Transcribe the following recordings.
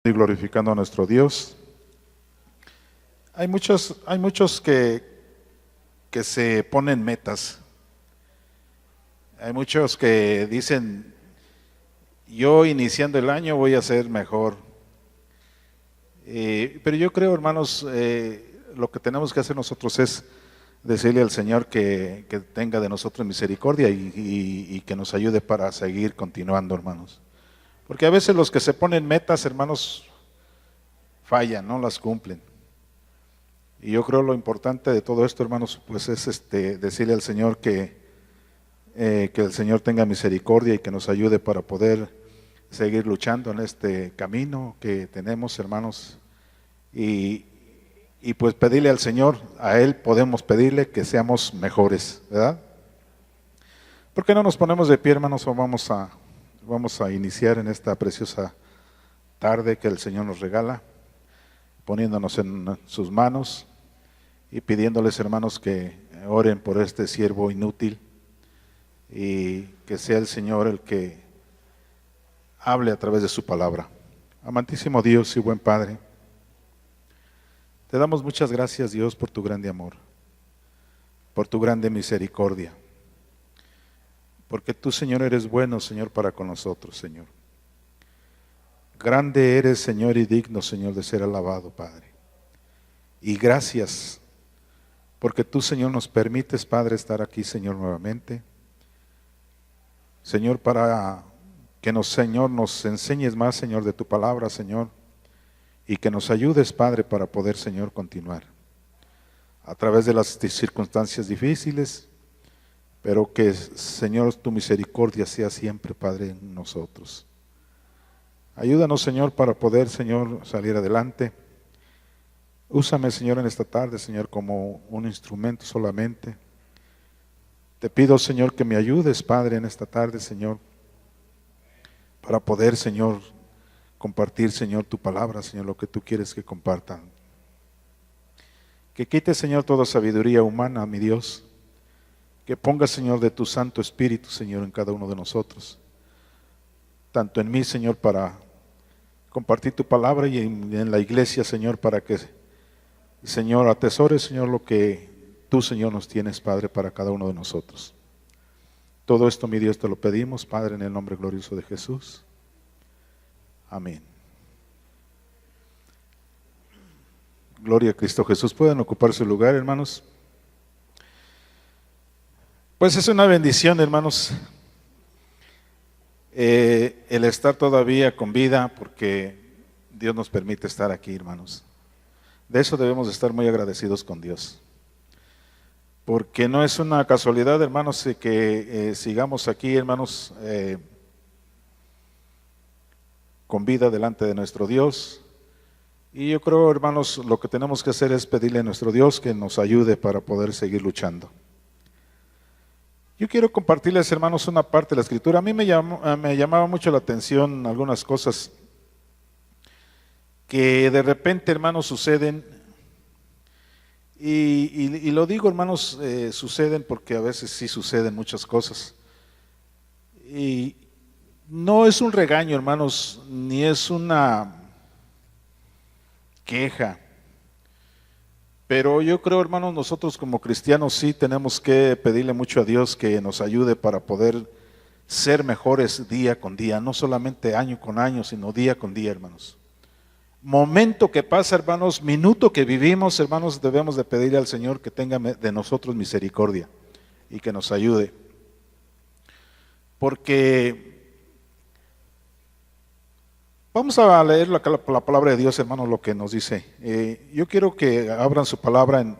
Y glorificando a nuestro Dios. Hay muchos que se ponen metas. Hay muchos que dicen, yo iniciando el año voy a ser mejor. Pero yo creo, hermanos, lo que tenemos que hacer nosotros es decirle al Señor que tenga de nosotros misericordia y que nos ayude para seguir continuando, hermanos. Porque a veces los que se ponen metas, hermanos, fallan, no las cumplen. Y yo creo lo importante de todo esto, hermanos, pues es decirle al Señor que el Señor tenga misericordia y que nos ayude para poder seguir luchando en este camino que tenemos, hermanos. Y pues pedirle al Señor, a Él podemos pedirle que seamos mejores, ¿verdad? ¿Por qué no nos ponemos de pie, hermanos, o vamos a iniciar en esta preciosa tarde que el Señor nos regala, poniéndonos en sus manos y pidiéndoles, hermanos, que oren por este siervo inútil y que sea el Señor el que hable a través de su palabra. Amantísimo Dios y buen Padre, te damos muchas gracias, Dios, por tu grande amor, por tu grande misericordia, porque tú, Señor, eres bueno, Señor, para con nosotros, Señor. Grande eres, Señor, y digno, Señor, de ser alabado, Padre. Y gracias, porque tú, Señor, nos permites, Padre, estar aquí, Señor, nuevamente. Señor, para que Señor, nos enseñes más, Señor, de tu palabra, Señor, y que nos ayudes, Padre, para poder, Señor, continuar a través de las circunstancias difíciles, pero que, Señor, tu misericordia sea siempre, Padre, en nosotros. Ayúdanos, Señor, para poder, Señor, salir adelante. Úsame, Señor, en esta tarde, Señor, como un instrumento solamente. Te pido, Señor, que me ayudes, Padre, en esta tarde, Señor, para poder, Señor, compartir, Señor, tu palabra, Señor, lo que tú quieres que compartan. Que quite, Señor, toda sabiduría humana, mi Dios. Que ponga, Señor, de tu Santo Espíritu, Señor, en cada uno de nosotros. Tanto en mí, Señor, para compartir tu palabra y en la iglesia, Señor, para que, Señor, atesores, Señor, lo que tú, Señor, nos tienes, Padre, para cada uno de nosotros. Todo esto, mi Dios, te lo pedimos, Padre, en el nombre glorioso de Jesús. Amén. Gloria a Cristo Jesús. ¿Pueden ocupar su lugar, hermanos? Pues es una bendición, hermanos, el estar todavía con vida, porque Dios nos permite estar aquí, hermanos. De eso debemos estar muy agradecidos con Dios, porque no es una casualidad, hermanos, que sigamos aquí, hermanos, con vida delante de nuestro Dios. Y yo creo, hermanos, lo que tenemos que hacer es pedirle a nuestro Dios que nos ayude para poder seguir luchando. Yo quiero compartirles, hermanos, una parte de la Escritura. A mí me llamaba mucho la atención algunas cosas que de repente, hermanos, suceden. Y lo digo, hermanos, suceden porque a veces sí suceden muchas cosas. Y no es un regaño, hermanos, ni es una queja. Pero yo creo, hermanos, nosotros como cristianos sí tenemos que pedirle mucho a Dios que nos ayude para poder ser mejores día con día, no solamente año con año, sino día con día, hermanos. Momento que pasa, hermanos, minuto que vivimos, hermanos, debemos de pedirle al Señor que tenga de nosotros misericordia y que nos ayude. Porque vamos a leer la palabra de Dios, hermanos, lo que nos dice. Yo quiero que abran su palabra en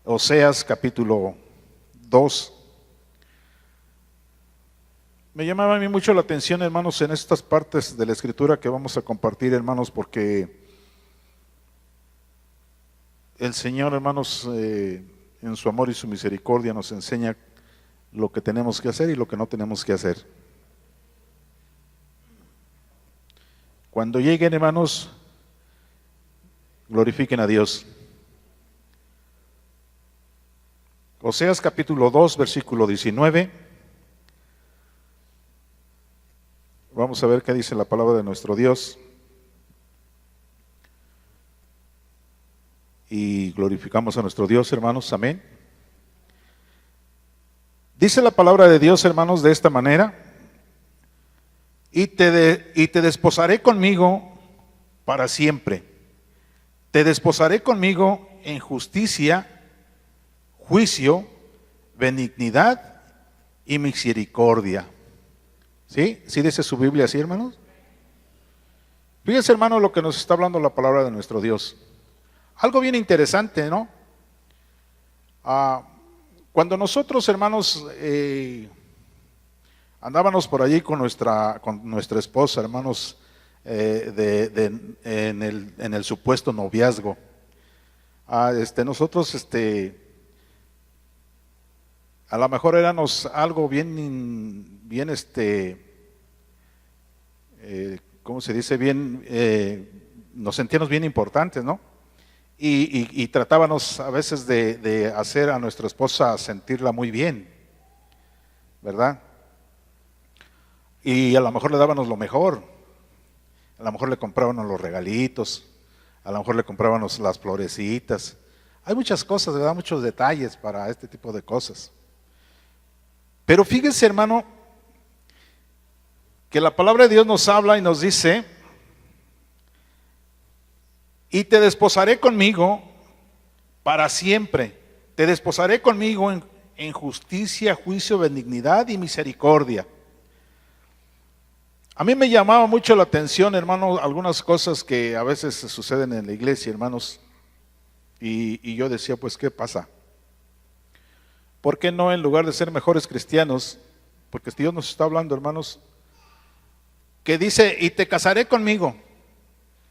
Oseas capítulo 2. Me llamaba a mí mucho la atención, hermanos, en estas partes de la Escritura que vamos a compartir, hermanos, porque el Señor, hermanos, en su amor y su misericordia nos enseña lo que tenemos que hacer y lo que no tenemos que hacer. Cuando lleguen, hermanos, glorifiquen a Dios. Oseas capítulo 2, versículo 19. Vamos a ver qué dice la palabra de nuestro Dios. y glorificamos a nuestro Dios, hermanos. Amén. Dice la palabra de Dios, hermanos, de esta manera: y te desposaré conmigo para siempre. Te desposaré conmigo en justicia, juicio, benignidad y misericordia. ¿Sí? ¿Sí dice su Biblia así, hermanos? Fíjense, hermanos, lo que nos está hablando la palabra de nuestro Dios. Algo bien interesante, ¿no? Cuando nosotros, hermanos, andábamos por allí con nuestra esposa, hermanos, en el supuesto noviazgo, nosotros, a lo mejor éramos algo bien, ¿cómo se dice? Bien, nos sentíamos bien importantes, ¿no? Y tratábamos a veces de hacer a nuestra esposa sentirla muy bien, ¿verdad? Y a lo mejor le dábamos lo mejor, a lo mejor le comprábamos los regalitos, a lo mejor le comprábamos las florecitas. Hay muchas cosas, ¿verdad? Muchos detalles para este tipo de cosas. Pero fíjense, hermano, que la palabra de Dios nos habla y nos dice: y te desposaré conmigo para siempre. Te desposaré conmigo en justicia, juicio, benignidad y misericordia. A mí me llamaba mucho la atención, hermano, algunas cosas que a veces suceden en la iglesia, hermanos. Y yo decía, pues, ¿qué pasa? ¿Por qué no, en lugar de ser mejores cristianos? Porque Dios nos está hablando, hermanos, que dice: y te casaré conmigo.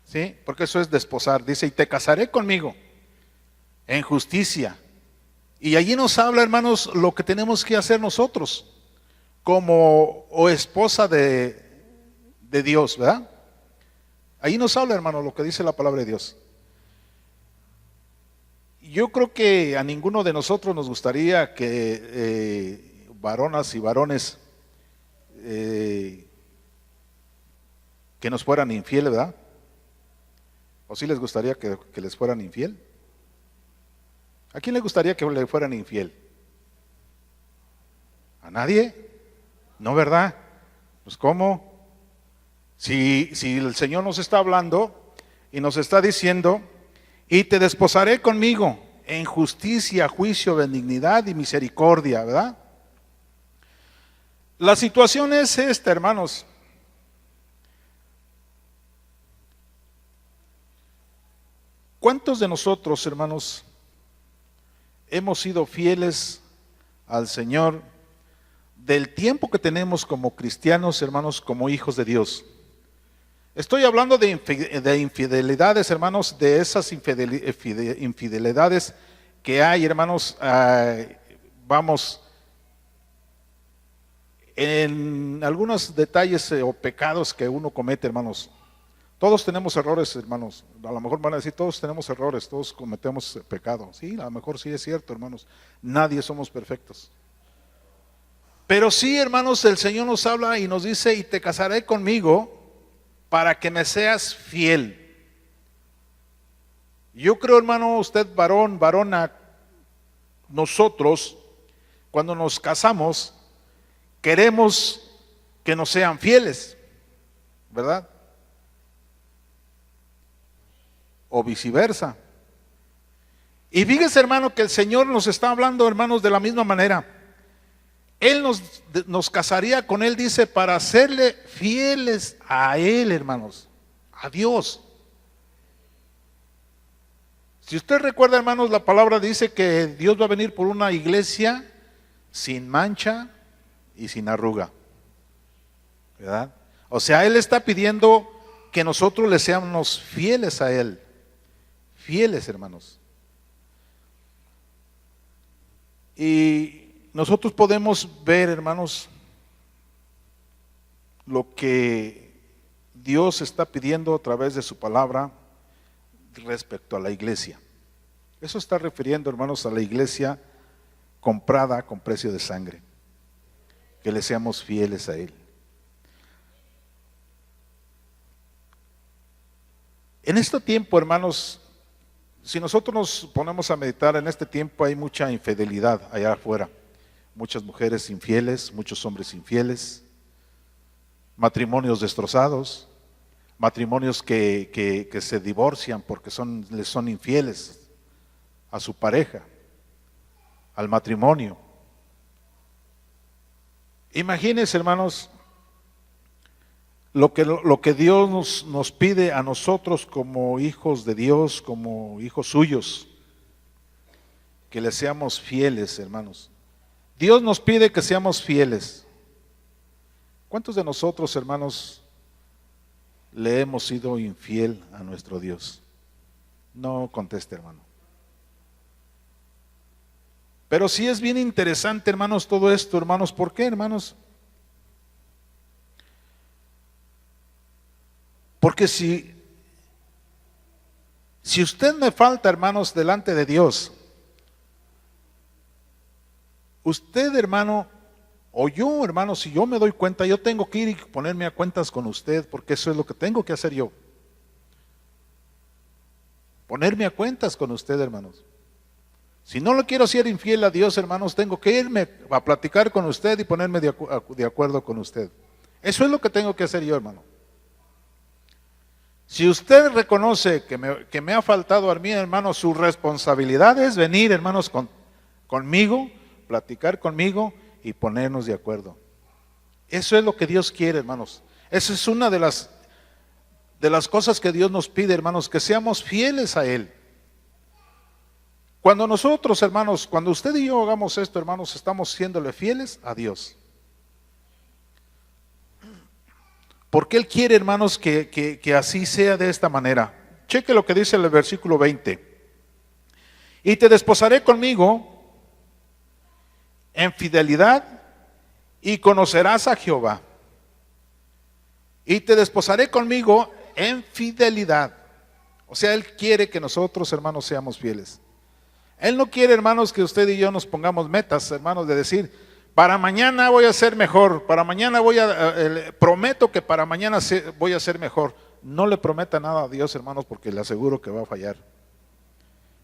¿Sí? Porque eso es desposar. Dice: y te casaré conmigo en justicia. Y allí nos habla, hermanos, lo que tenemos que hacer nosotros como esposa de Dios, ¿verdad? Ahí nos habla, hermano, lo que dice la palabra de Dios. Yo creo que a ninguno de nosotros nos gustaría que varonas y varones que nos fueran infieles, ¿verdad? ¿O sí les gustaría que les fueran infiel? ¿A quién le gustaría que le fueran infiel? ¿A nadie? ¿No, verdad? Pues ¿cómo? Si el Señor nos está hablando y nos está diciendo: y te desposaré conmigo en justicia, juicio, benignidad y misericordia, ¿verdad? La situación es esta, hermanos. ¿Cuántos de nosotros, hermanos, hemos sido fieles al Señor del tiempo que tenemos como cristianos, hermanos, como hijos de Dios? Estoy hablando de infidelidades, hermanos, de esas infidelidades que hay, hermanos, vamos, en algunos detalles o pecados que uno comete, hermanos. Todos tenemos errores, hermanos. A lo mejor van a decir: todos tenemos errores, todos cometemos pecado. Sí, a lo mejor sí es cierto, hermanos. Nadie somos perfectos. Pero sí, hermanos, el Señor nos habla y nos dice: y te casaré conmigo para que me seas fiel. Yo creo, hermano, usted varón, varona, nosotros, cuando nos casamos, queremos que nos sean fieles, ¿verdad? O viceversa. Y fíjese, hermano, que el Señor nos está hablando, hermanos, de la misma manera. Él nos casaría con Él, dice, para serle fieles a Él, hermanos, a Dios. Si usted recuerda, hermanos, la palabra dice que Dios va a venir por una iglesia sin mancha y sin arruga, ¿verdad? O sea, Él está pidiendo que nosotros le seamos fieles a Él. Fieles, hermanos. Y nosotros podemos ver, hermanos, lo que Dios está pidiendo a través de su palabra respecto a la iglesia. Eso está refiriendo, hermanos, a la iglesia comprada con precio de sangre. Que le seamos fieles a Él. En este tiempo, hermanos, Si nosotros nos ponemos a meditar en este tiempo, hay mucha infidelidad allá afuera. Muchas mujeres infieles, muchos hombres infieles, matrimonios destrozados, matrimonios que se divorcian porque les son infieles a su pareja, al matrimonio. Imagínense, hermanos, lo que Dios nos pide a nosotros como hijos de Dios, como hijos suyos, que le seamos fieles, hermanos. Dios nos pide que seamos fieles. ¿Cuántos de nosotros, hermanos, le hemos sido infiel a nuestro Dios? No conteste, hermano. Pero sí es bien interesante, hermanos, todo esto, hermanos. ¿Por qué, hermanos? Porque si usted me falta, hermanos, delante de Dios, usted, hermano, o yo, hermano, si yo me doy cuenta, yo tengo que ir y ponerme a cuentas con usted, porque eso es lo que tengo que hacer yo. Ponerme a cuentas con usted, hermanos. Si no le quiero ser infiel a Dios, hermanos, tengo que irme a platicar con usted y ponerme de acuerdo con usted. Eso es lo que tengo que hacer yo, hermano. Si usted reconoce que me ha faltado a mí, hermano, su responsabilidad es venir, hermanos, conmigo, platicar conmigo y ponernos de acuerdo. Eso es lo que Dios quiere, hermanos. Esa es una de las cosas que Dios nos pide, hermanos, que seamos fieles a Él. Cuando nosotros, hermanos, cuando usted y yo hagamos esto, hermanos, estamos siéndole fieles a Dios. Porque Él quiere, hermanos, que así sea de esta manera. Cheque lo que dice el versículo 20. Y te desposaré conmigo en fidelidad y conocerás a Jehová. Y te desposaré conmigo en fidelidad. O sea, Él quiere que nosotros, hermanos, seamos fieles. Él no quiere, hermanos, que usted y yo nos pongamos metas, hermanos, de decir, para mañana voy a ser mejor, para mañana prometo que para mañana voy a ser mejor. No le prometa nada a Dios, hermanos, porque le aseguro que va a fallar.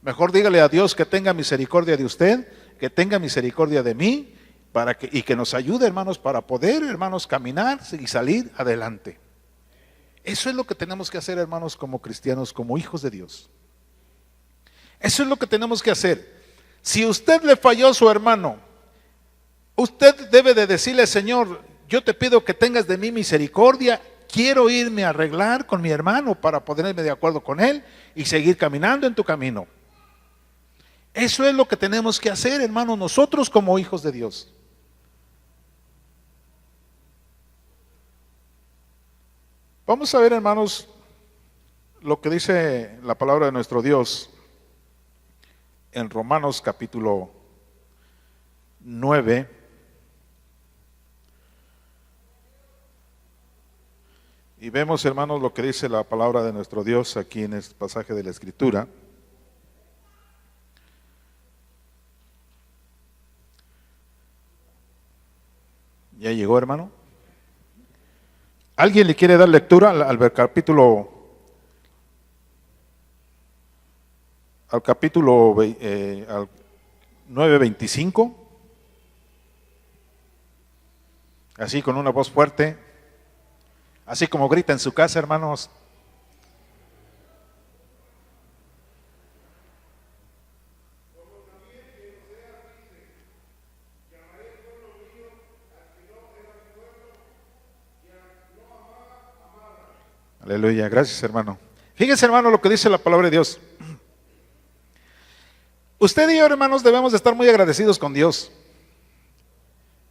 Mejor dígale a Dios que tenga misericordia de usted, que tenga misericordia de mí, y que nos ayude, hermanos, para poder, hermanos, caminar y salir adelante. Eso es lo que tenemos que hacer, hermanos, como cristianos, como hijos de Dios. Eso es lo que tenemos que hacer. Si usted le falló a su hermano, usted debe de decirle, Señor, yo te pido que tengas de mí misericordia, quiero irme a arreglar con mi hermano para ponerme de acuerdo con él y seguir caminando en tu camino. Eso es lo que tenemos que hacer, hermanos, nosotros como hijos de Dios. Vamos a ver, hermanos, lo que dice la palabra de nuestro Dios en Romanos capítulo 9. Y vemos, hermanos, lo que dice la palabra de nuestro Dios aquí en este pasaje de la Escritura. ¿Ya llegó, hermano? ¿Alguien le quiere dar lectura al capítulo 9:25? Así con una voz fuerte, así como grita en su casa, hermanos. Aleluya, gracias, hermano. Fíjense, hermano, lo que dice la palabra de Dios. Usted y yo, hermanos, debemos de estar muy agradecidos con Dios.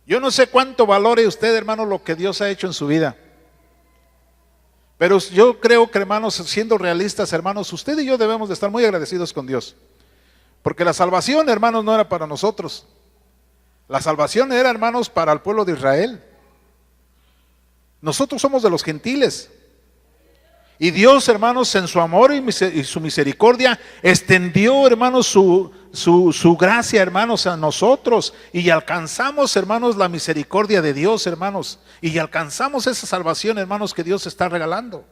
Yo no sé cuánto valore usted, hermano, lo que Dios ha hecho en su vida. Pero yo creo que, hermanos, siendo realistas, hermanos, usted y yo debemos de estar muy agradecidos con Dios. Porque la salvación, hermanos, no era para nosotros. La salvación era, hermanos, para el pueblo de Israel. Nosotros somos de los gentiles. Y Dios, hermanos, en su amor y su misericordia, extendió, hermanos, su gracia, hermanos, a nosotros. Y alcanzamos, hermanos, la misericordia de Dios, hermanos. Y alcanzamos esa salvación, hermanos, que Dios está regalando.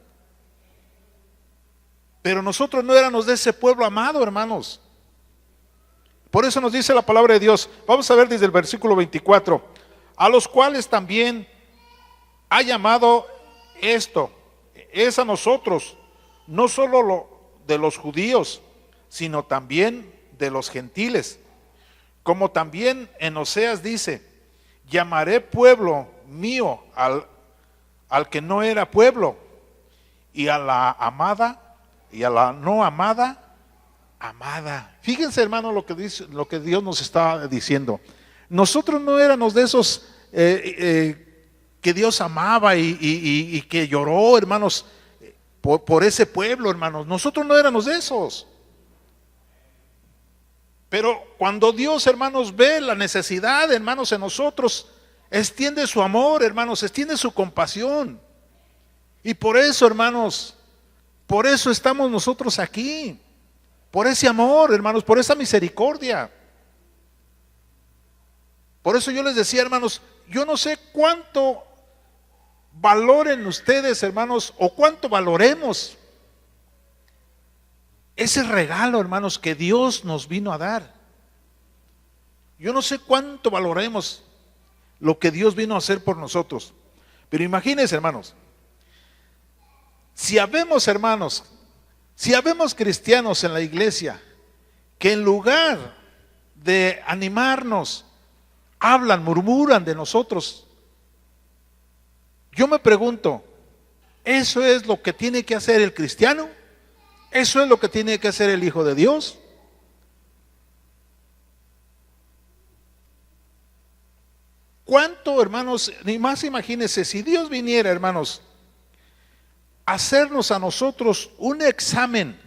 Pero nosotros no éramos de ese pueblo amado, hermanos. Por eso nos dice la palabra de Dios. Vamos a ver desde el versículo 24. A los cuales también ha llamado esto, es a nosotros, no solo de los judíos, sino también de los gentiles. Como también en Oseas dice, llamaré pueblo mío al que no era pueblo, y a la amada y a la no amada, amada. Fíjense, hermano, lo que dice, lo que Dios nos está diciendo. Nosotros no éramos de esos que Dios amaba y que lloró, hermanos, por ese pueblo, hermanos. Nosotros no éramos de esos. Pero cuando Dios, hermanos, ve la necesidad, hermanos, en nosotros, extiende su amor, hermanos, extiende su compasión. Y por eso, hermanos, por eso estamos nosotros aquí. Por ese amor, hermanos, por esa misericordia. Por eso yo les decía, hermanos, yo no sé cuánto valoren ustedes, hermanos, o cuánto valoremos ese regalo, hermanos, que Dios nos vino a dar. Yo no sé cuánto valoremos lo que Dios vino a hacer por nosotros. Pero imagínense, hermanos, si habemos, hermanos, si habemos cristianos en la iglesia que en lugar de animarnos, hablan, murmuran de nosotros, yo me pregunto, ¿eso es lo que tiene que hacer el cristiano? ¿Eso es lo que tiene que hacer el Hijo de Dios? ¿Cuánto, hermanos? Ni más imagínense, si Dios viniera, hermanos, a hacernos a nosotros un examen,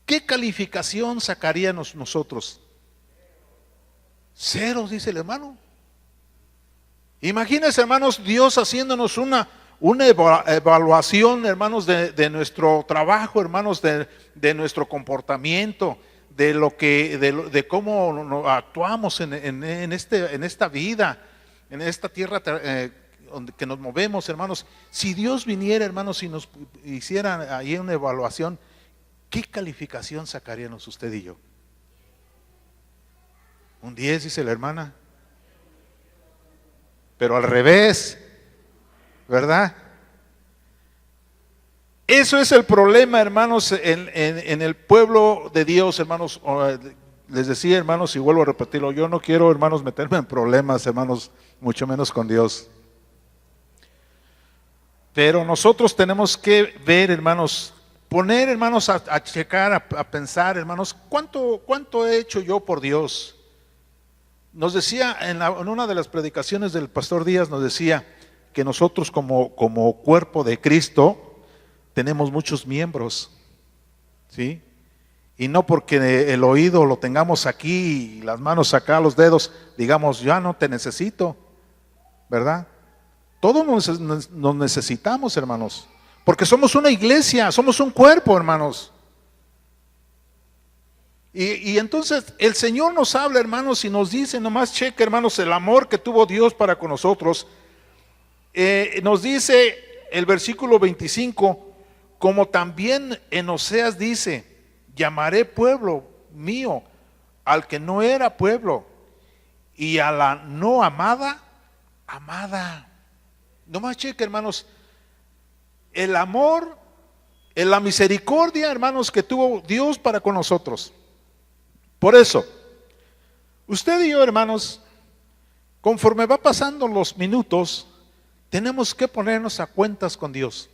¿qué calificación sacaríamos nosotros? 0, dice el hermano. Imagínense, hermanos, Dios haciéndonos una evaluación, hermanos, de nuestro trabajo, hermanos, de nuestro comportamiento, de cómo actuamos en esta vida, en esta tierra que nos movemos, hermanos. Si Dios viniera, hermanos, y nos hiciera ahí una evaluación, ¿qué calificación sacaríamos usted y yo? Un 10, dice la hermana. Pero al revés, ¿verdad? Eso es el problema, hermanos, en el pueblo de Dios, hermanos. Les decía, hermanos, y vuelvo a repetirlo, yo no quiero, hermanos, meterme en problemas, hermanos, mucho menos con Dios. Pero nosotros tenemos que ver, hermanos, poner, hermanos, a checar, a pensar, hermanos, ¿cuánto he hecho yo por Dios? Nos decía en una de las predicaciones del pastor Díaz, nos decía que nosotros como cuerpo de Cristo tenemos muchos miembros, ¿sí? Y no porque el oído lo tengamos aquí, y las manos acá, los dedos, digamos, ya no te necesito, ¿verdad? Todos nos necesitamos, hermanos, porque somos una iglesia, somos un cuerpo, hermanos. Y entonces el Señor nos habla, hermanos, y nos dice, nomás cheque, hermanos, el amor que tuvo Dios para con nosotros. Nos dice el versículo 25, como también en Oseas dice, llamaré pueblo mío al que no era pueblo, y a la no amada, amada. Nomás cheque, hermanos, el amor, la misericordia, hermanos, que tuvo Dios para con nosotros. Por eso, usted y yo, hermanos, conforme va pasando los minutos, tenemos que ponernos a cuentas con Dios.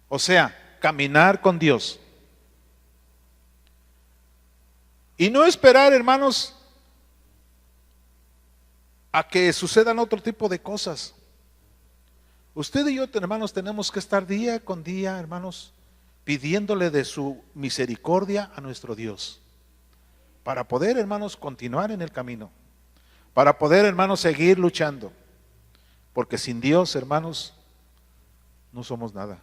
O sea, caminar con Dios. Y no esperar, hermanos, a que sucedan otro tipo de cosas. Usted y yo, hermanos, tenemos que estar día con día, hermanos, pidiéndole de su misericordia a nuestro Dios. Para poder, hermanos, continuar en el camino. Para poder, hermanos, seguir luchando. Porque sin Dios, hermanos, no somos nada.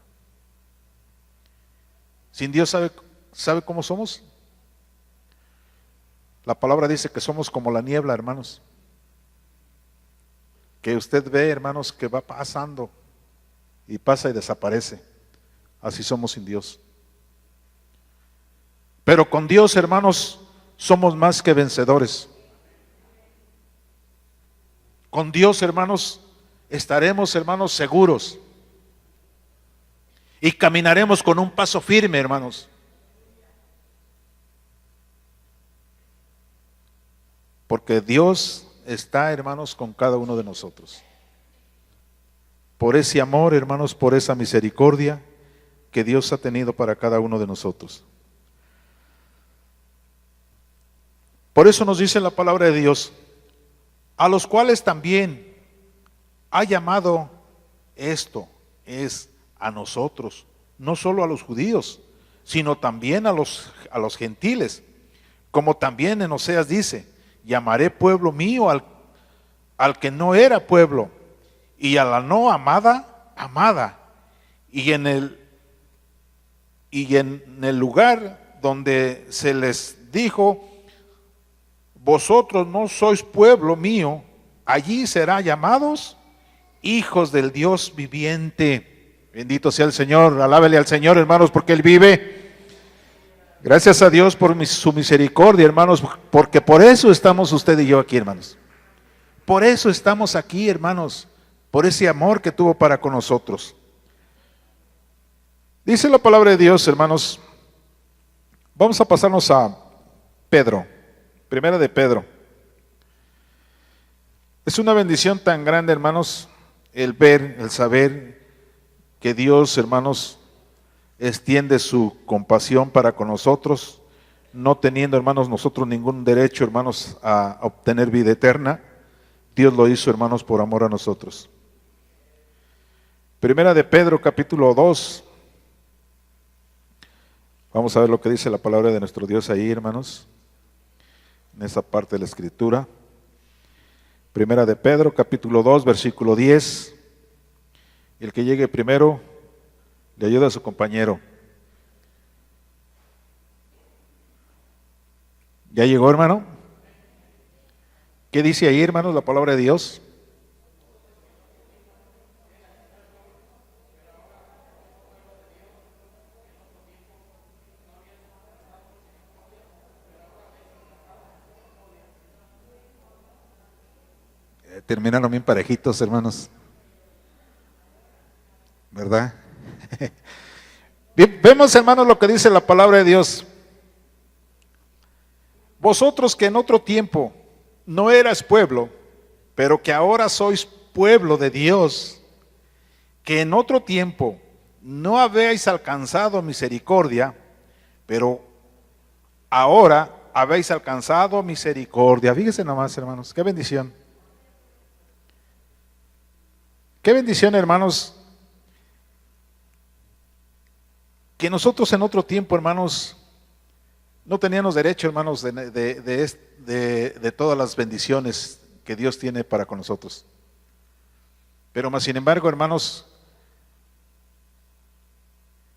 Sin Dios, ¿sabe cómo somos? La palabra dice que somos como la niebla, hermanos. Que usted ve, hermanos, que va pasando y pasa y desaparece. Así somos sin Dios. Pero con Dios, hermanos, somos más que vencedores. Con Dios, hermanos, estaremos, hermanos, seguros. Y caminaremos con un paso firme, hermanos. Porque Dios está, hermanos, con cada uno de nosotros. Por ese amor, hermanos, por esa misericordia que Dios ha tenido para cada uno de nosotros. Por eso nos dice la palabra de Dios, a los cuales también ha llamado, esto es a nosotros, no solo a los judíos, sino también a los gentiles, como también en Oseas dice, llamaré pueblo mío al que no era pueblo, y a la no amada, amada, y en el lugar donde se les dijo, vosotros no sois pueblo mío, allí será llamados hijos del Dios viviente. Bendito sea el Señor, alábele al Señor, hermanos, porque Él vive. Gracias a Dios por su misericordia, hermanos, porque por eso estamos usted y yo aquí, hermanos. Por eso estamos aquí, hermanos, por ese amor que tuvo para con nosotros. Dice la palabra de Dios, hermanos, vamos a pasarnos a Pedro, primera de Pedro. Es una bendición tan grande, hermanos, el ver, el saber que Dios, hermanos, extiende su compasión para con nosotros, no teniendo, hermanos, nosotros ningún derecho, hermanos, a obtener vida eterna. Dios lo hizo, hermanos, por amor a nosotros. Primera de Pedro, capítulo 2. Vamos a ver lo que dice la palabra de nuestro Dios ahí, hermanos, en esa parte de la Escritura. Primera de Pedro, capítulo 2, versículo 10. El que llegue primero, le ayuda a su compañero. ¿Ya llegó, hermano? ¿Qué dice ahí, hermanos, la palabra de Dios? Terminaron bien parejitos, hermanos, ¿verdad? Bien, vemos, hermanos, lo que dice la palabra de Dios. Vosotros que en otro tiempo no eras pueblo, pero que ahora sois pueblo de Dios, que en otro tiempo no habéis alcanzado misericordia, pero ahora habéis alcanzado misericordia. Fíjense nomás, hermanos, qué bendición. Qué bendición, hermanos, que nosotros en otro tiempo, hermanos, no teníamos derecho, hermanos, de todas las bendiciones que Dios tiene para con nosotros. Pero más sin embargo, hermanos,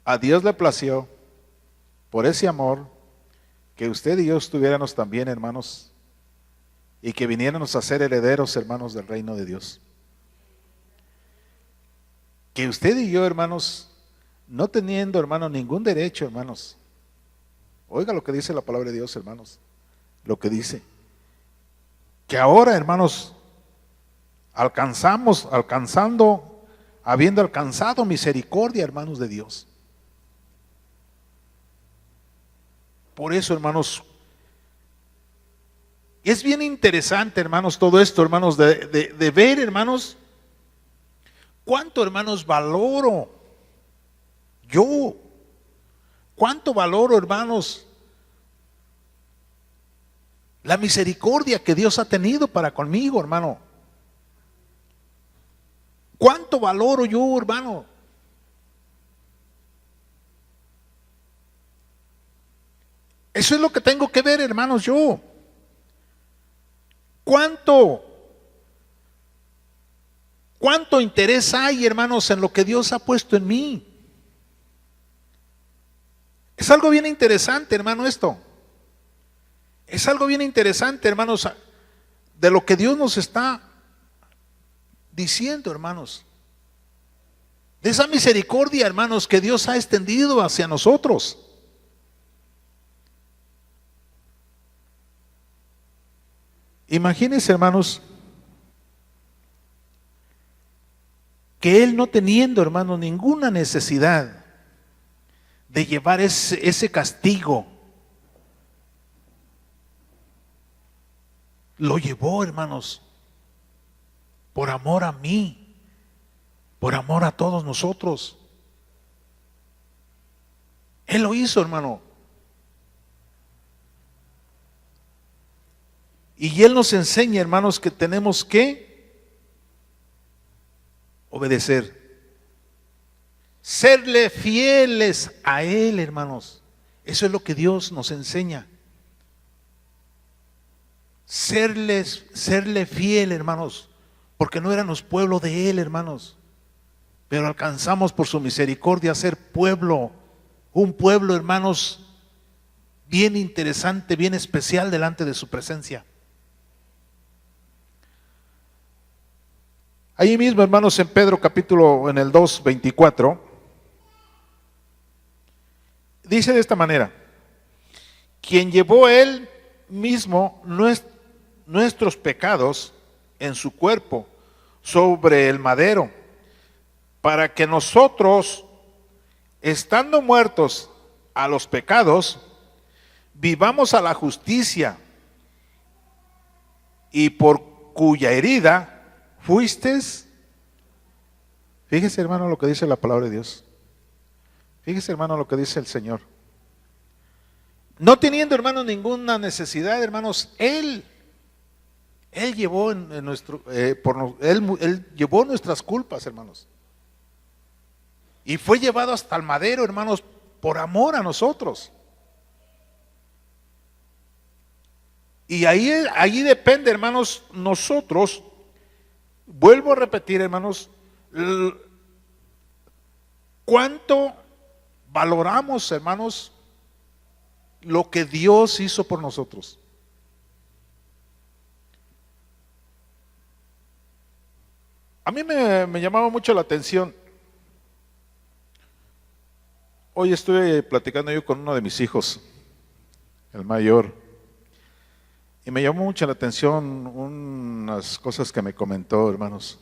a Dios le plació, por ese amor, que usted y yo estuviéramos también, hermanos, y que viniéramos a ser herederos, hermanos, del reino de Dios. Que usted y yo, hermanos, no teniendo, hermanos, ningún derecho, hermanos. Oiga lo que dice la palabra de Dios, hermanos. Lo que dice. Que ahora, hermanos, habiendo alcanzado misericordia, hermanos de Dios. Por eso, hermanos, es bien interesante, hermanos, todo esto, hermanos, de ver, hermanos, cuánto, hermanos, valoro yo, cuánto valoro, hermanos, la misericordia que Dios ha tenido para conmigo, hermano. Cuánto valoro yo, hermano. Eso es lo que tengo que ver, hermanos, yo. ¿Cuánto interés hay, hermanos, en lo que Dios ha puesto en mí? Es algo bien interesante, hermano, esto. Es algo bien interesante, hermanos, de lo que Dios nos está diciendo, hermanos. De esa misericordia, hermanos, que Dios ha extendido hacia nosotros. Imagínense, hermanos, que él no teniendo, hermanos, ninguna necesidad de llevar ese castigo, lo llevó, hermanos, por amor a mí, por amor a todos nosotros. Él lo hizo, hermano. Y Él nos enseña, hermanos, que tenemos que obedecer, serle fieles a Él, hermanos. Eso es lo que Dios nos enseña. Serle fiel, hermanos, porque no éramos pueblo de Él, hermanos, pero alcanzamos por su misericordia a ser pueblo, un pueblo, hermanos, bien interesante, bien especial delante de su presencia. Ahí mismo, hermanos, en Pedro capítulo, en el 2:24, dice de esta manera: quien llevó Él mismo nuestros pecados en su cuerpo sobre el madero, para que nosotros, estando muertos a los pecados, vivamos a la justicia, y por cuya herida fuisteis. Fíjese, hermano, lo que dice la palabra de Dios. Fíjese, hermano, lo que dice el Señor. No teniendo, hermanos, ninguna necesidad, hermanos, Él llevó Él llevó nuestras culpas, hermanos. Y fue llevado hasta el madero, hermanos, por amor a nosotros. Y ahí depende, hermanos, nosotros, vuelvo a repetir, hermanos, cuánto valoramos, hermanos, lo que Dios hizo por nosotros. A mí me llamaba mucho la atención. Hoy estuve platicando yo con uno de mis hijos, el mayor, y me llamó mucho la atención unas cosas que me comentó, hermanos.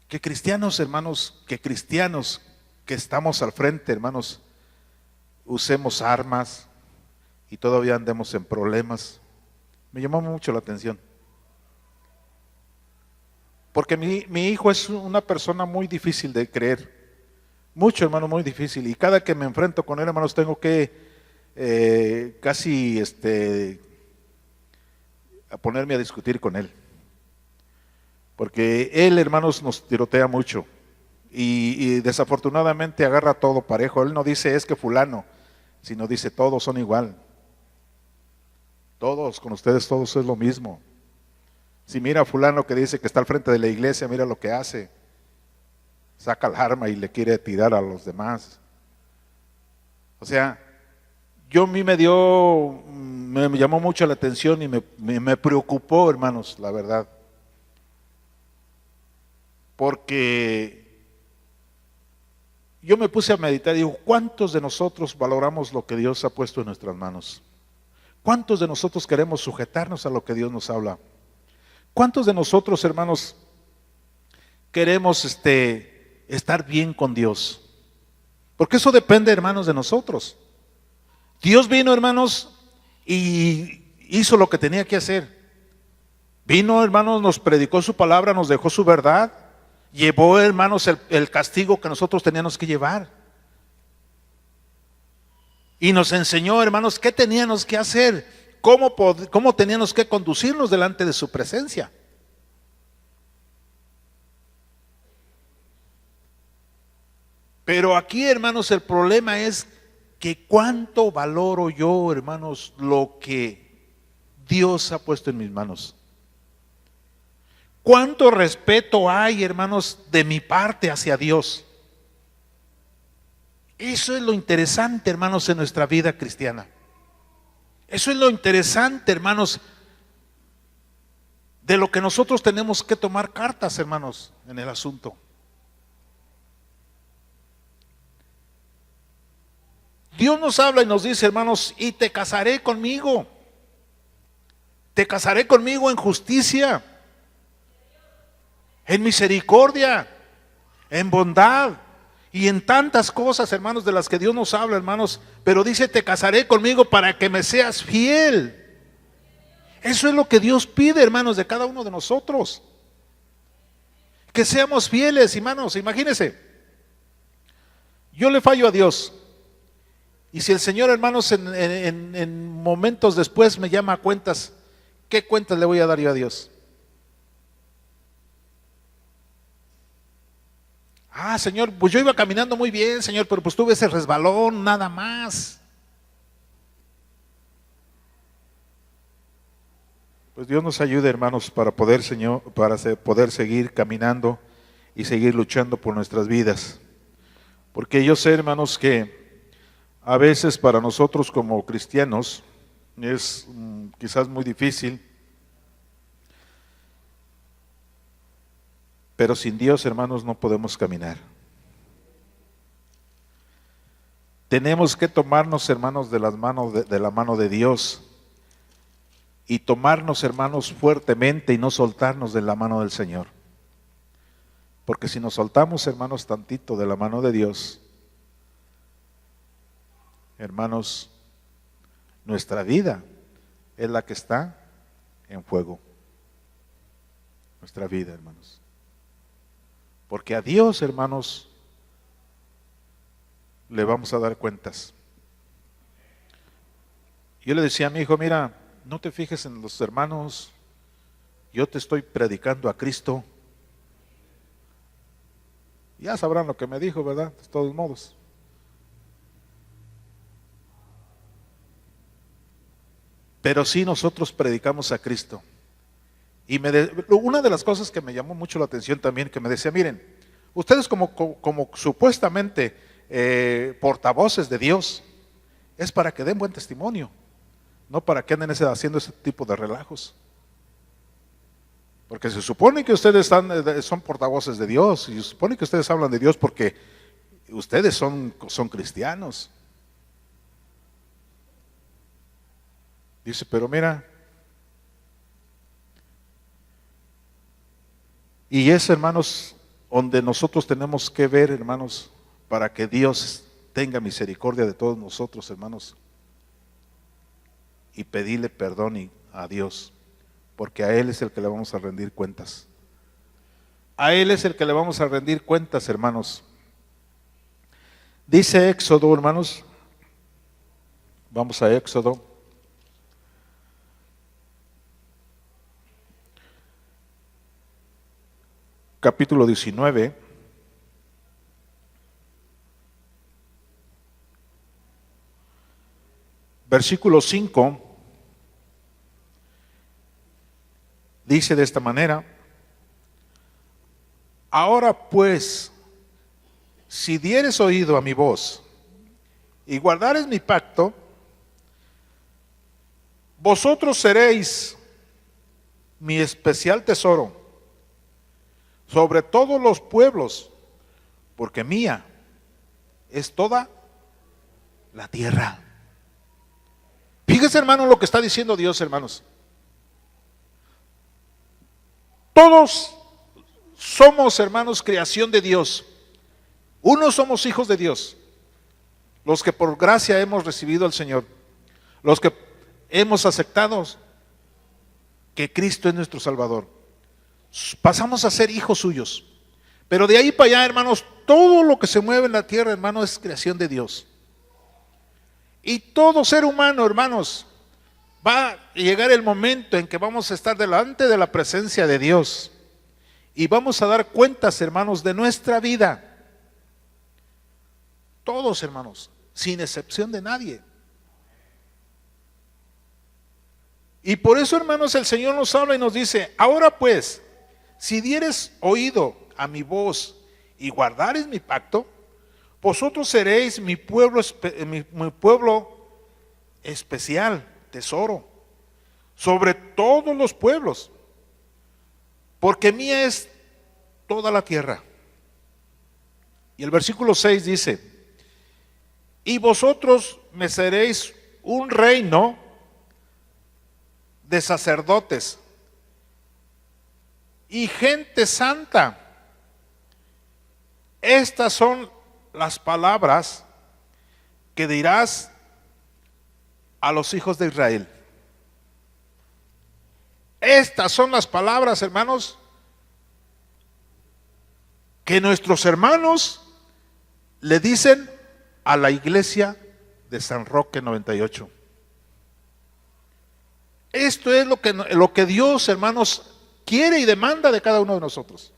Que cristianos, hermanos, que estamos al frente, hermanos, usemos armas y todavía andemos en problemas. Me llamó mucho la atención. Porque mi hijo es una persona muy difícil de creer. Mucho, hermano, muy difícil. Y cada que me enfrento con él, hermanos, tengo que casi a ponerme a discutir con él. Porque él, hermanos, nos tirotea mucho. Y desafortunadamente agarra todo parejo. Él no dice es que fulano, sino dice todos son igual. Todos, con ustedes todos es lo mismo. Si mira a fulano que dice que está al frente de la iglesia, mira lo que hace. Saca el arma y le quiere tirar a los demás. O sea, a mí me llamó mucho la atención y me preocupó, hermanos, la verdad. Porque yo me puse a meditar y digo, ¿cuántos de nosotros valoramos lo que Dios ha puesto en nuestras manos? ¿Cuántos de nosotros queremos sujetarnos a lo que Dios nos habla? ¿Cuántos de nosotros, hermanos, queremos estar bien con Dios? Porque eso depende, hermanos, de nosotros. Dios vino, hermanos, y hizo lo que tenía que hacer. Vino, hermanos, nos predicó su palabra, nos dejó su verdad, llevó, hermanos, el castigo que nosotros teníamos que llevar. Y nos enseñó, hermanos, qué teníamos que hacer. ¿Cómo teníamos que conducirnos delante de su presencia? Pero aquí, hermanos, el problema es que cuánto valoro yo, hermanos, lo que Dios ha puesto en mis manos. Cuánto respeto hay, hermanos, de mi parte hacia Dios. Eso es lo interesante, hermanos, en nuestra vida cristiana. Eso es lo interesante, hermanos, de lo que nosotros tenemos que tomar cartas, hermanos, en el asunto. Dios nos habla y nos dice, hermanos, y te casaré conmigo. Te casaré conmigo en justicia, en misericordia, en bondad y en tantas cosas, hermanos, de las que Dios nos habla, hermanos. Pero dice, te casaré conmigo para que me seas fiel. Eso es lo que Dios pide, hermanos, de cada uno de nosotros. Que seamos fieles, hermanos. Imagínense, yo le fallo a Dios. Y si el Señor, hermanos, en momentos después me llama a cuentas, ¿qué cuentas le voy a dar yo a Dios? Ah, Señor, pues yo iba caminando muy bien, Señor, pero pues tuve ese resbalón, nada más. Pues Dios nos ayude, hermanos, para poder, Señor, poder seguir caminando y seguir luchando por nuestras vidas. Porque yo sé, hermanos, que a veces para nosotros como cristianos es quizás muy difícil, pero sin Dios, hermanos, no podemos caminar. Tenemos que tomarnos, hermanos, de la mano de Dios y tomarnos, hermanos, fuertemente y no soltarnos de la mano del Señor. Porque si nos soltamos, hermanos, tantito de la mano de Dios, hermanos, nuestra vida es la que está en fuego. Nuestra vida, hermanos. Porque a Dios, hermanos, le vamos a dar cuentas. Yo le decía a mi hijo, mira, no te fijes en los hermanos, yo te estoy predicando a Cristo. Ya sabrán lo que me dijo, ¿verdad? De todos modos. Pero sí nosotros predicamos a Cristo. Y una de las cosas que me llamó mucho la atención también, que me decía, miren, ustedes como supuestamente portavoces de Dios, es para que den buen testimonio, no para que anden haciendo ese tipo de relajos. Porque se supone que ustedes son portavoces de Dios, y se supone que ustedes hablan de Dios porque ustedes son cristianos. Dice, pero mira, y es, hermanos, donde nosotros tenemos que ver, hermanos, para que Dios tenga misericordia de todos nosotros, hermanos, y pedirle perdón a Dios, porque a Él es el que le vamos a rendir cuentas. A Él es el que le vamos a rendir cuentas, hermanos. Dice Éxodo, hermanos, vamos a Éxodo. Capítulo 19, versículo 5, dice de esta manera, ahora pues, si dieres oído a mi voz y guardares mi pacto, vosotros seréis mi especial tesoro sobre todos los pueblos, porque mía es toda la tierra. Fíjese, hermano, lo que está diciendo Dios, hermanos. Todos somos, hermanos, creación de Dios. Unos somos hijos de Dios, los que por gracia hemos recibido al Señor, los que hemos aceptado que Cristo es nuestro Salvador. Pasamos a ser hijos suyos. Pero de ahí para allá, hermanos, todo lo que se mueve en la tierra, hermano, es creación de Dios. Y todo ser humano, hermanos, va a llegar el momento en que vamos a estar delante de la presencia de Dios y vamos a dar cuentas, hermanos, de nuestra vida. Todos, hermanos, sin excepción de nadie. Y por eso, hermanos, el Señor nos habla y nos dice, ahora pues, si dieres oído a mi voz y guardares mi pacto, vosotros seréis mi pueblo especial, tesoro, sobre todos los pueblos, porque mía es toda la tierra. Y el versículo 6 dice, y vosotros me seréis un reino de sacerdotes y gente santa. Estas son las palabras que dirás a los hijos de Israel. Estas son las palabras, hermanos, que nuestros hermanos le dicen a la iglesia de San Roque 98. Esto es lo que Dios, hermanos, quiere y demanda de cada uno de nosotros.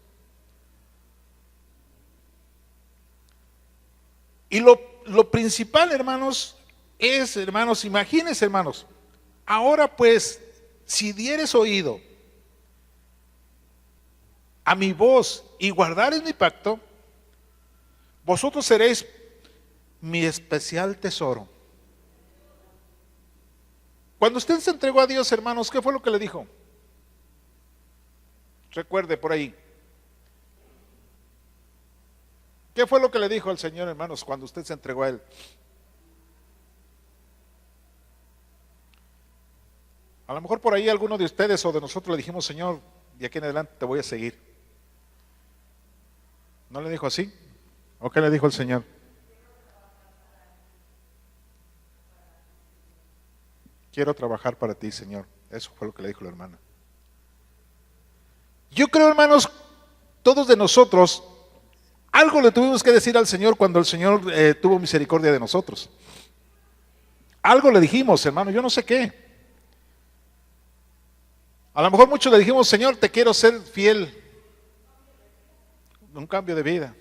Y lo principal, hermanos, es, hermanos, imagínense, hermanos, ahora pues, si dieres oído a mi voz y guardares mi pacto, vosotros seréis mi especial tesoro. Cuando usted se entregó a Dios, hermanos, ¿qué fue lo que le dijo? Recuerde por ahí. ¿Qué fue lo que le dijo al Señor, hermanos, cuando usted se entregó a Él? A lo mejor por ahí alguno de ustedes o de nosotros le dijimos, Señor, de aquí en adelante te voy a seguir. ¿No le dijo así? ¿O qué le dijo el Señor? Quiero trabajar para ti, Señor. Eso fue lo que le dijo la hermana. Yo creo, hermanos, todos de nosotros, algo le tuvimos que decir al Señor cuando el Señor tuvo misericordia de nosotros. Algo le dijimos, hermano, yo no sé qué. A lo mejor muchos le dijimos, Señor, te quiero ser fiel. Un cambio de vida.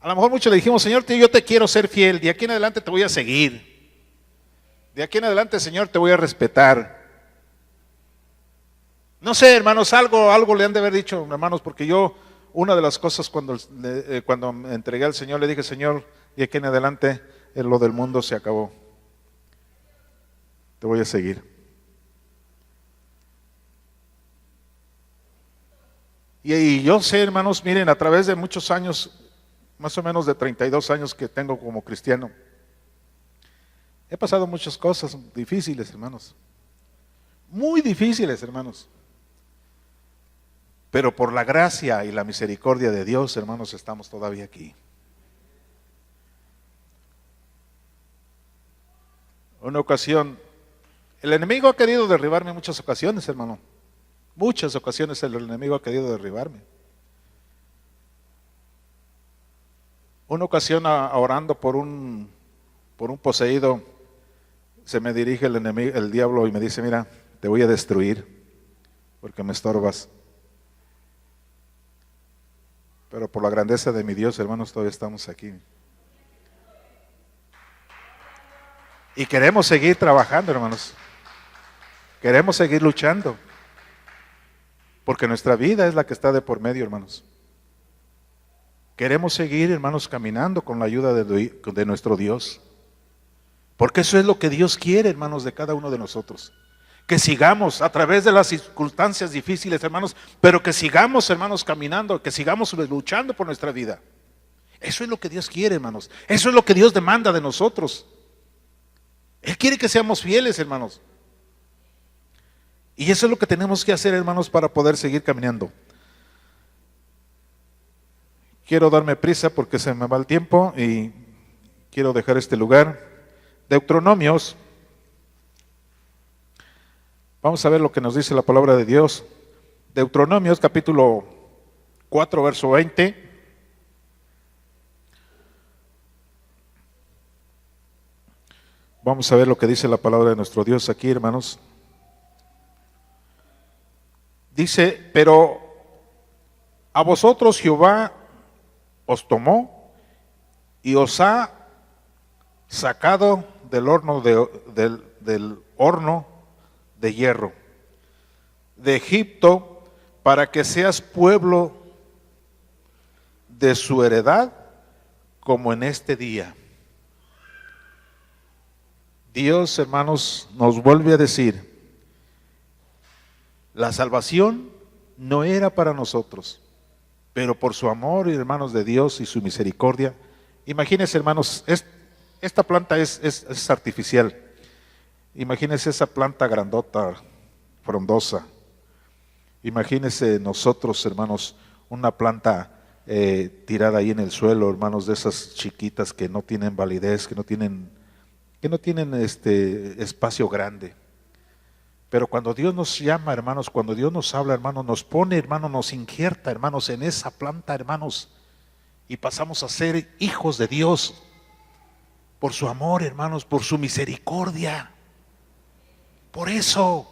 A lo mejor muchos le dijimos, Señor, yo te quiero ser fiel. De aquí en adelante te voy a seguir. De aquí en adelante, Señor, te voy a respetar. No sé, hermanos, algo le han de haber dicho, hermanos, porque yo, una de las cosas cuando me entregué al Señor, le dije, Señor, de aquí en adelante lo del mundo se acabó. Te voy a seguir. Y yo sé, hermanos, miren, a través de muchos años, más o menos de 32 años que tengo como cristiano, he pasado muchas cosas difíciles, hermanos. Muy difíciles, hermanos. Pero por la gracia y la misericordia de Dios, hermanos, estamos todavía aquí. Una ocasión, el enemigo ha querido derribarme en muchas ocasiones, hermano. Muchas ocasiones el enemigo ha querido derribarme. Una ocasión orando por un poseído, se me dirige el diablo y me dice, mira, te voy a destruir porque me estorbas. Pero por la grandeza de mi Dios, hermanos, todavía estamos aquí. Y queremos seguir trabajando, hermanos. Queremos seguir luchando. Porque nuestra vida es la que está de por medio, hermanos. Queremos seguir, hermanos, caminando con la ayuda de nuestro Dios. Porque eso es lo que Dios quiere, hermanos, de cada uno de nosotros. Que sigamos a través de las circunstancias difíciles, hermanos, pero que sigamos, hermanos, caminando, que sigamos luchando por nuestra vida. Eso es lo que Dios quiere, hermanos. Eso es lo que Dios demanda de nosotros. Él quiere que seamos fieles, hermanos. Y eso es lo que tenemos que hacer, hermanos, para poder seguir caminando. Quiero darme prisa porque se me va el tiempo y quiero dejar este lugar. Deuteronomios. Vamos a ver lo que nos dice la palabra de Dios. Deuteronomios capítulo 4, verso 20. Vamos a ver lo que dice la palabra de nuestro Dios aquí, hermanos. Dice, pero a vosotros Jehová os tomó y os ha sacado del horno del horno de hierro de Egipto para que seas pueblo de su heredad como en este día. Dios, hermanos, nos vuelve a decir, la salvación no era para nosotros, pero por su amor, hermanos, de Dios y su misericordia. Imagínense, hermanos, esta planta es artificial. Imagínense esa planta grandota, frondosa. Imagínense nosotros, hermanos, una planta tirada ahí en el suelo, hermanos, de esas chiquitas que no tienen validez, que no tienen espacio grande. Pero cuando Dios nos llama, hermanos, cuando Dios nos habla, hermanos, nos pone, hermanos, nos injerta, hermanos, en esa planta, hermanos, y pasamos a ser hijos de Dios por su amor, hermanos, por su misericordia. Por eso.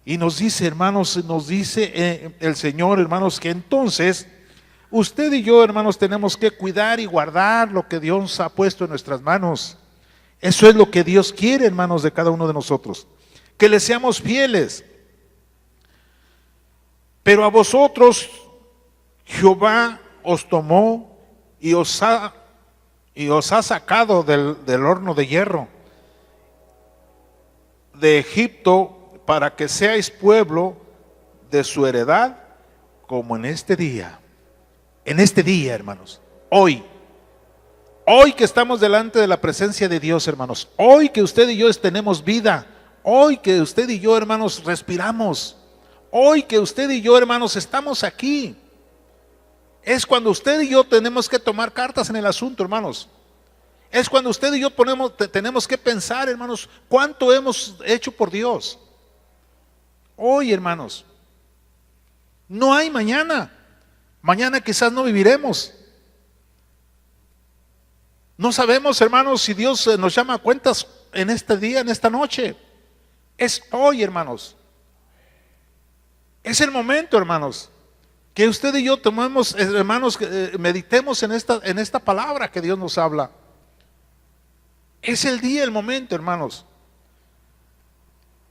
Y nos dice, hermanos, nos dice el Señor, hermanos, que entonces usted y yo, hermanos, tenemos que cuidar y guardar lo que Dios ha puesto en nuestras manos. Eso es lo que Dios quiere, hermanos, de cada uno de nosotros, que le seamos fieles. Pero a vosotros Jehová os tomó y os ha sacado del horno de hierro de Egipto, para que seáis pueblo de su heredad, como en este día, hermanos, hoy que estamos delante de la presencia de Dios, hermanos, hoy que usted y yo tenemos vida, hoy que usted y yo, hermanos, respiramos, hoy que usted y yo, hermanos, estamos aquí, es cuando usted y yo tenemos que tomar cartas en el asunto, hermanos. Es cuando usted y yo tenemos que pensar, hermanos, cuánto hemos hecho por Dios. Hoy, hermanos, no hay mañana. Mañana quizás no viviremos. No sabemos, hermanos, si Dios nos llama a cuentas en este día, en esta noche. Es hoy, hermanos. Es el momento, hermanos, que usted y yo tomemos, hermanos, meditemos en esta palabra que Dios nos habla. Es el día, el momento, hermanos.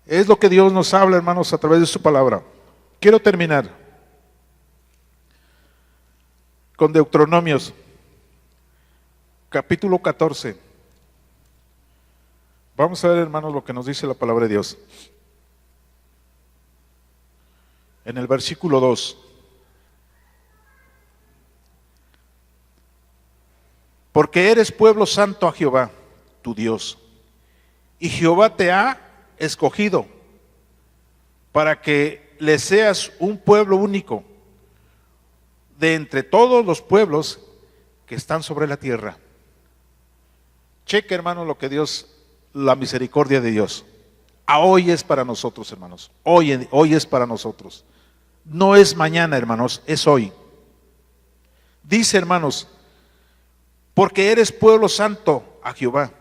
Es lo que Dios nos habla, hermanos, a través de su palabra. Quiero terminar con Deuteronomios, capítulo 14. Vamos a ver, hermanos, lo que nos dice la palabra de Dios. En el versículo 2. Porque eres pueblo santo a Jehová, tu Dios, y Jehová te ha escogido para que le seas un pueblo único de entre todos los pueblos que están sobre la tierra. Cheque, hermano, lo que Dios, la misericordia de Dios. Hoy es para nosotros, hermanos. Hoy es para nosotros. No es mañana, hermanos, es hoy. Dice, hermanos, porque eres pueblo santo a Jehová,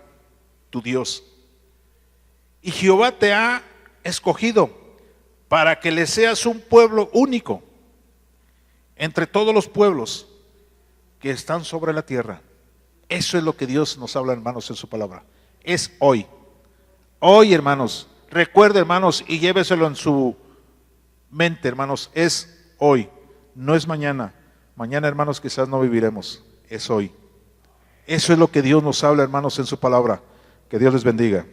tu Dios. Y Jehová te ha escogido para que le seas un pueblo único entre todos los pueblos que están sobre la tierra. Eso es lo que Dios nos habla, hermanos, en su palabra. Es hoy. Hoy, hermanos, recuerde, hermanos, y lléveselo en su mente, hermanos, es hoy, no es mañana. Mañana, hermanos, quizás no viviremos, es hoy. Eso es lo que Dios nos habla, hermanos, en su palabra. Que Dios les bendiga.